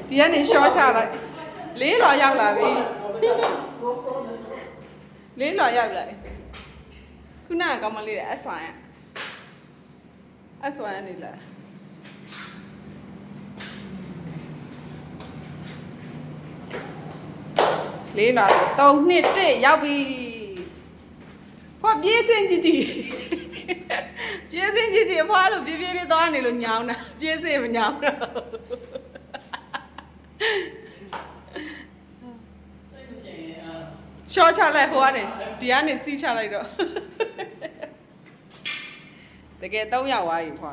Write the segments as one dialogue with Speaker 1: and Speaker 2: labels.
Speaker 1: ဒီကနေရှော့ချလိုက်လေးလွာရောက်လာပြီလေးလွာရောက်လာပြီခုနကကောင်းမလေးတဲ့အဆွမ်းနေလာလေးလွာ3နှစ်1ရောက်ပြီဖွာပြေးစင်ကြည့်ပြေးစင်ကြည့်အဖွားလို့ပြေးပြေးလေးသွားနေလို့ညောင်းတာပြေးစင်မညောင်းတော့ရှော့ချလိုက်ဟိုကနေဒီကနေစီးချလိုက်တော့တကယ်3ရောက်သွားပြီဖွာ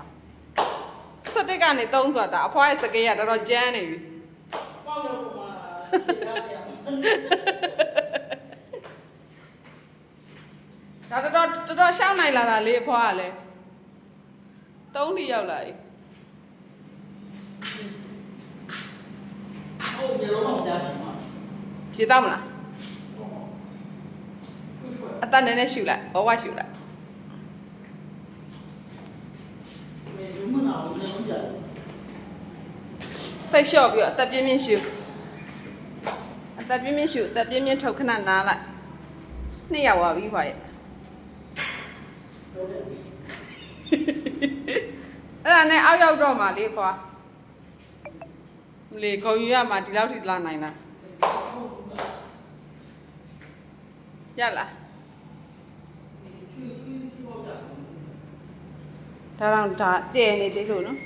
Speaker 1: 17ကနေ3ဆိုတာအဖွားရဲ့စကေးကတော်တော်ကျန်းနေပြီပေါက်လို့ပုံမှာဒါတော်ရှောင်းနိုင်လာတာလေအဖွားကလည်း3ထိရောက်လာပြီဟုတ်တယ်တော့မကြားဘူးဖြေတော့မလားအတန်နဲ့ရှူလိုက်ဘဝရှူလိုက်စိတ်လျှော့ပြီးတော့အသက်ပြင်းပြင်းရှူအသက်ပြင်းပြင်းရှူအသက်ပြင်းပြင်းထုတ်ခဏနားလိုက်2ရောက်သွားပြီခွာရဲ့အဲ့ဒါနဲ့အောက်ရောက်တော့မှလေခွာလေဂုံယူရမှာဒီလောက်ထိလာနိုင်တာရလားဒါတော့ဒါကျဲနေသေးလို့နော်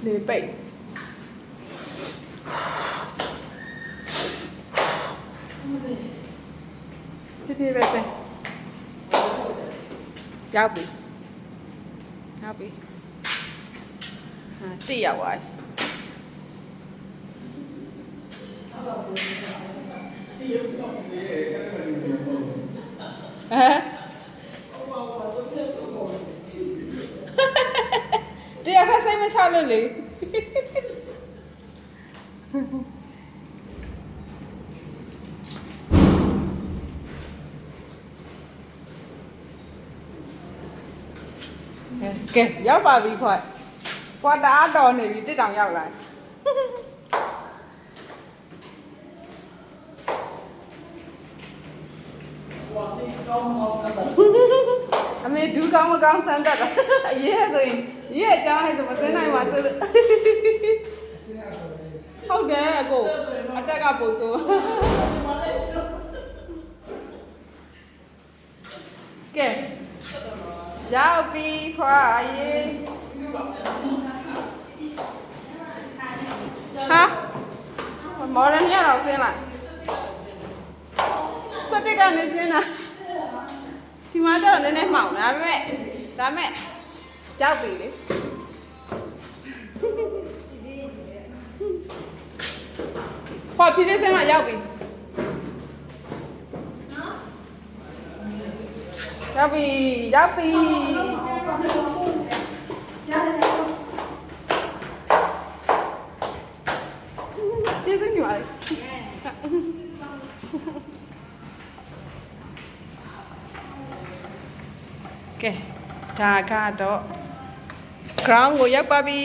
Speaker 1: လေပိတ်ချစ်ပြေပဲစရောက်ပြီဟာတိရောက်သွားတရားခက်စိတ်မချလို့လေကဲရောက်ပါပြီခွာတားတော်နေပြီတစ်တောင်ရောက်လာအမေဒူးကောင်းမကောင်းစမ်းတတ်တာအရေးဆိုရင်ရေးအကြောင်းဟဲ့ဆိုမစင်းနိုင်ပါဆိုလို့ဟုတ်တယ်အကိုအတက်ကပို့ဆိုကဲရောက်ပြီခွာရေးဟာမော်ဒန်ရတော့ဆင်းလိုက်စတက်ကနေဆင်းတာဒီမှာကျတော့နည်းနည်းမှောင်ဒါပေမဲ့ရောက်ပြီလေဟောဖြည်းဖြည်းဆင်းတော့ရောက်ပြီရောက်ပြီကျေးဇူးတင်ပါတယ်ကဲဒါကတော့ ground ကိုရောက်ပါပြီ